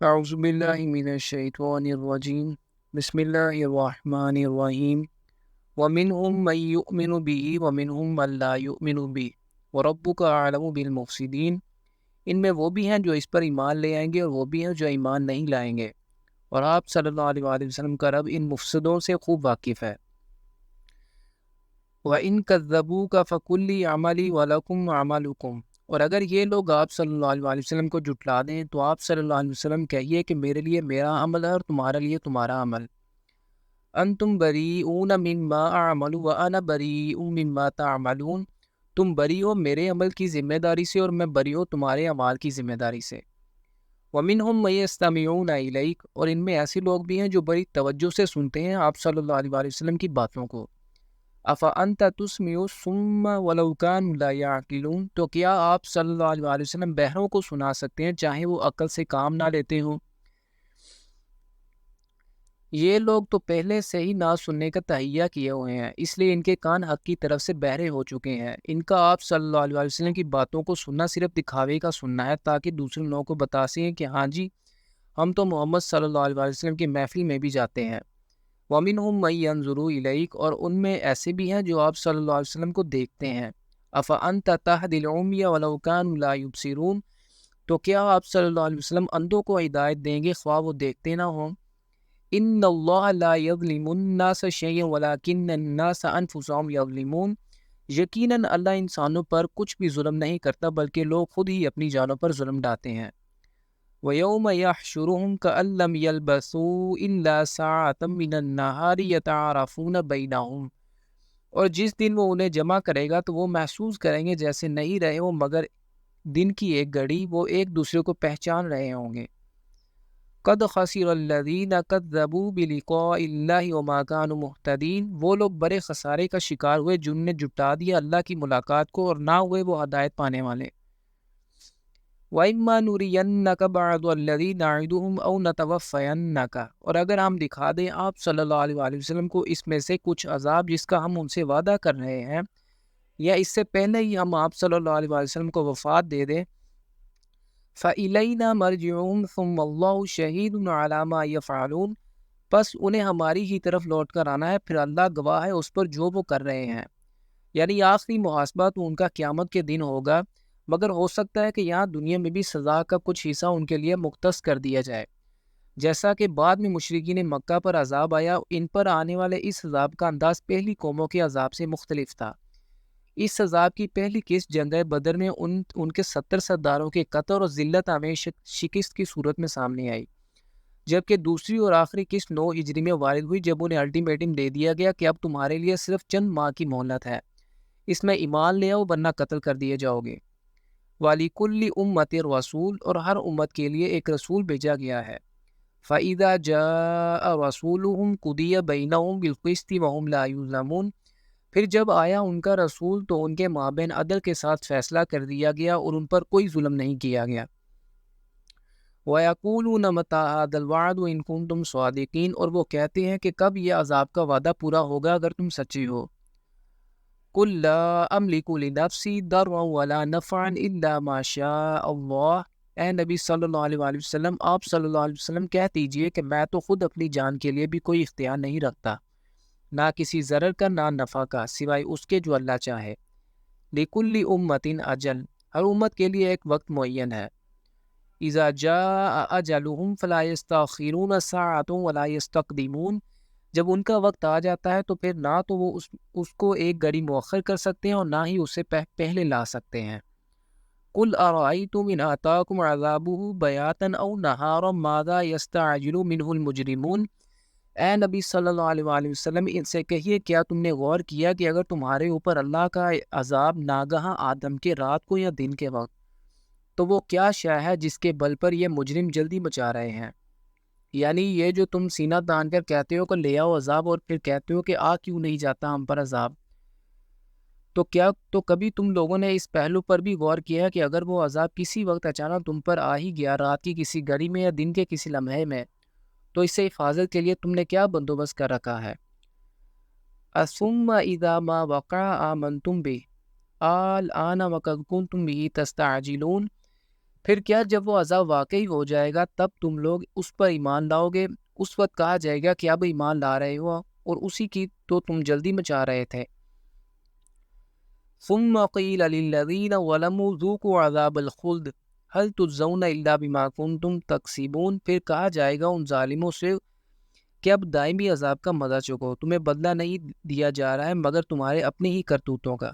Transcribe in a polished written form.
أعوذ بالله من الشيطان الرجيم بسم الله الرحمن الرحيم ومنهم من يؤمن به ومنهم من لا يؤمن به وربك أعلم بالمفسدين ان میں وہ بھی ہیں جو اس پر ایمان لے آئیں گے اور وہ بھی ہیں جو ایمان نہیں لائیں گے، اور آپ صلی اللہ علیہ وآلہ وسلم کا رب ان مفسدوں سے خوب واقف ہے۔ وَإِن كَذَّبُوكَ فَقُل لِّي عَمَلِي وَلَكُمْ عَمَلُكُمْ، اور اگر یہ لوگ آپ صلی اللہ علیہ وآلہ وسلم کو جھٹلا دیں تو آپ صلی اللہ علیہ وسلم کہیے کہ میرے لیے میرا عمل ہے اور تمہارے لیے تمہارا عمل۔ انتم بریئون مما اعمل وانا بریء مما تعملون، تم بری ہو میرے عمل کی ذمہ داری سے اور میں بری ہوں تمہارے اعمال کی ذمہ داری سے۔ ومنہم من یستمعون الیک، اور ان میں ایسے لوگ بھی ہیں جو بڑی توجہ سے سنتے ہیں آپ صلی اللہ علیہ وآلہ وسلم کی باتوں کو۔ افانت تسمع الصم ولو كانوا لا يعقلون، تو کیا آپ صلی اللہ علیہ وآلہ وسلم بہروں کو سنا سکتے ہیں چاہے وہ عقل سے کام نہ لیتے ہوں؟ یہ لوگ تو پہلے سے ہی نہ سننے کا تہیہ کیے ہوئے ہیں، اس لیے ان کے کان حق کی طرف سے بہرے ہو چکے ہیں۔ ان کا آپ صلی اللہ علیہ وسلم کی باتوں کو سننا صرف دکھاوے کا سننا ہے تاکہ دوسرے لوگوں کو بتا سکیں کہ ہاں جی ہم تو محمد صلی اللہ علیہ وسلم کی محفل میں بھی جاتے ہیں۔ وَمِنْهُمْ مَن يَنظُرُ إِلَيْكَ، اور ان میں ایسے بھی ہیں جو آپ صلی اللہ علیہ وسلم کو دیکھتے ہیں۔ أَفَأَنْتَ تَهْدِي الْعُمْيَ وَلَوْ كَانُوا لَا يُبْصِرُونَ، تو کیا آپ صلی اللہ علیہ وسلم اندھوں کو ہدایت دیں گے خواہ وہ دیکھتے نہ ہوں؟ ان اللہ لا یظلم الناس شیئا ولکن الناس انفسهم یظلمون، یقیناً اللہ انسانوں پر کچھ بھی ظلم نہیں کرتا بلکہ لوگ خود ہی اپنی جانوں پر ظلم ڈالتے ہیں۔ وَيَوْمَ يَحْشُرُهُمْ كَأَن لَّمْ يَلْبَثُوا إِلَّا سَاعَةً مِّنَ النَّهَارِ يَتَعَارَفُونَ بَيْنَهُمْ، اور جس دن وہ انہیں جمع کرے گا تو وہ محسوس کریں گے جیسے نہیں رہے ہوں مگر دن کی ایک گھڑی، وہ ایک دوسرے کو پہچان رہے ہوں گے۔ قد خسر الذین کذبوا بلقاء اللہ وما كانوا مہتدین، وہ لوگ بڑے خسارے کا شکار ہوئے جن نے جھٹلا دیا اللہ کی ملاقات کو اور نہ ہوئے وہ ہدایت پانے والے۔ وَإِمَّا نُرِيَنَّكَ بَعْضَ الَّذِي نَعِدُهُمْ أَوْ نَتَوَفَّيَنَّكَ، اور اگر ہم دکھا دیں آپ صلی اللہ علیہ وآلہ وسلم کو اس میں سے کچھ عذاب جس کا ہم ان سے وعدہ کر رہے ہیں، یا اس سے پہلے ہی ہم آپ صلی اللہ علیہ وآلہ وسلم کو وفات دے دیں، فَإِلَيْنَا مَرْجِعُهُمْ ثُمَّ اللَّهُ شَهِيدٌ عَلَى مَا يَفْعَلُونَ، پس انہیں ہماری ہی طرف لوٹ کر آنا ہے، پھر اللہ گواہ ہے اس پر جو وہ کر رہے ہیں۔ یعنی آخری محاسبہ تو ان کا قیامت کے دن ہوگا، مگر ہو سکتا ہے کہ یہاں دنیا میں بھی سزا کا کچھ حصہ ان کے لیے مختص کر دیا جائے، جیسا کہ بعد میں مشرکین مکہ پر عذاب آیا، ان پر آنے والے اس عذاب کا انداز پہلی قوموں کے عذاب سے مختلف تھا۔ اس عذاب کی پہلی قسط جنگ بدر میں ان کے 70 سرداروں کے قتل اور ذلت آمیز شکست کی صورت میں سامنے آئی، جبکہ دوسری اور آخری قسط 9 ہجری میں وارد ہوئی جب انہیں الٹیمیٹم دے دیا گیا کہ اب تمہارے لیے صرف چند ماہ کی مہلت ہے، اس میں ایمان لے آؤ ورنہ قتل کر دیے جاؤ گے۔ وَلِكُلِّ أُمَّةٍ رَسُولٌ، اور ہر امت کے لیے ایک رسول بھیجا گیا ہے۔ فَإِذَا جَاءَ رَسُولُهُمْ قُضِيَ بَيْنَهُمْ بِالْقِسْطِ وَهُمْ لَا يُظْلَمُونَ، پھر جب آیا ان کا رسول تو ان کے مابین عدل کے ساتھ فیصلہ کر دیا گیا اور ان پر کوئی ظلم نہیں کیا گیا۔ وَيَقُولُونَ مَتَىٰ هَٰذَا الْوَعْدُ إِن كُنتُمْ صَادِقِينَ، اور وہ کہتے ہیں کہ کب یہ عذاب کا وعدہ پورا ہوگا اگر تم سچے ہو۔ قُل لَّا أَمْلِكُ لِنَفْسِي ضَرًّا وَلَا نَفْعًا إِلَّا مَا شَاءَ اللَّهُ، اے نبی صلی اللہ علیہ وآلہ وسلم، آپ صلی اللہ علیہ وسلم کہہ دیجئے کہ میں تو خود اپنی جان کے لیے بھی کوئی اختیار نہیں رکھتا، نہ کسی ضرر کا نہ نفع کا، سوائے اس کے جو اللہ چاہے۔ لِكُلِّ أُمَّةٍ أَجَلٌ، ہر امت کے لیے ایک وقت معین ہے۔ اذا جاء اجلهم فلا يستأخرون ساعة ولا يستقدمون، جب ان کا وقت آ جاتا ہے تو پھر نہ تو وہ اس کو ایک گھڑی مؤخر کر سکتے ہیں اور نہ ہی اسے پہلے لا سکتے ہیں۔ قل أرأيتم إن آتاكم عذابه بياتا أو نهارا ماذا يستعجل منه المجرمون، اے نبی صلی اللہ علیہ وآلہ وسلم ان سے کہیے کیا تم نے غور کیا کہ اگر تمہارے اوپر اللہ کا عذاب ناگہاں آدم کے رات کو یا دن کے وقت، تو وہ کیا شے ہے جس کے بل پر یہ مجرم جلدی مچا رہے ہیں؟ یعنی یہ جو تم سینہ تان کر کہتے ہو کہ لے آؤ عذاب اور پھر کہتے ہو کہ آ کیوں نہیں جاتا ہم پر عذاب، تو کبھی تم لوگوں نے اس پہلو پر بھی غور کیا ہے کہ اگر وہ عذاب کسی وقت اچانک تم پر آ ہی گیا، رات کی کسی گھڑی میں یا دن کے کسی لمحے میں، تو اس سے حفاظت کے لیے تم نے کیا بندوبست کر رکھا ہے؟ ثم اذا ما وقع آمنتم به الآن وقد كنتم به تستعجلون، پھر کیا جب وہ عذاب واقعی ہو جائے گا تب تم لوگ اس پر ایمان لاؤ گے؟ اس وقت کہا جائے گا کہ اب ایمان لا رہے ہو اور اسی کی تو تم جلدی مچا رہے تھے۔ ثم قیل للذین ظلموا ذوقوا عذاب الخلد هل تجزون الا بما کنتم تکسبون، پھر کہا جائے گا ان ظالموں سے کہ اب دائمی عذاب کا مزہ چکھو، تمہیں بدلہ نہیں دیا جا رہا ہے مگر تمہارے اپنے ہی کرتوتوں کا۔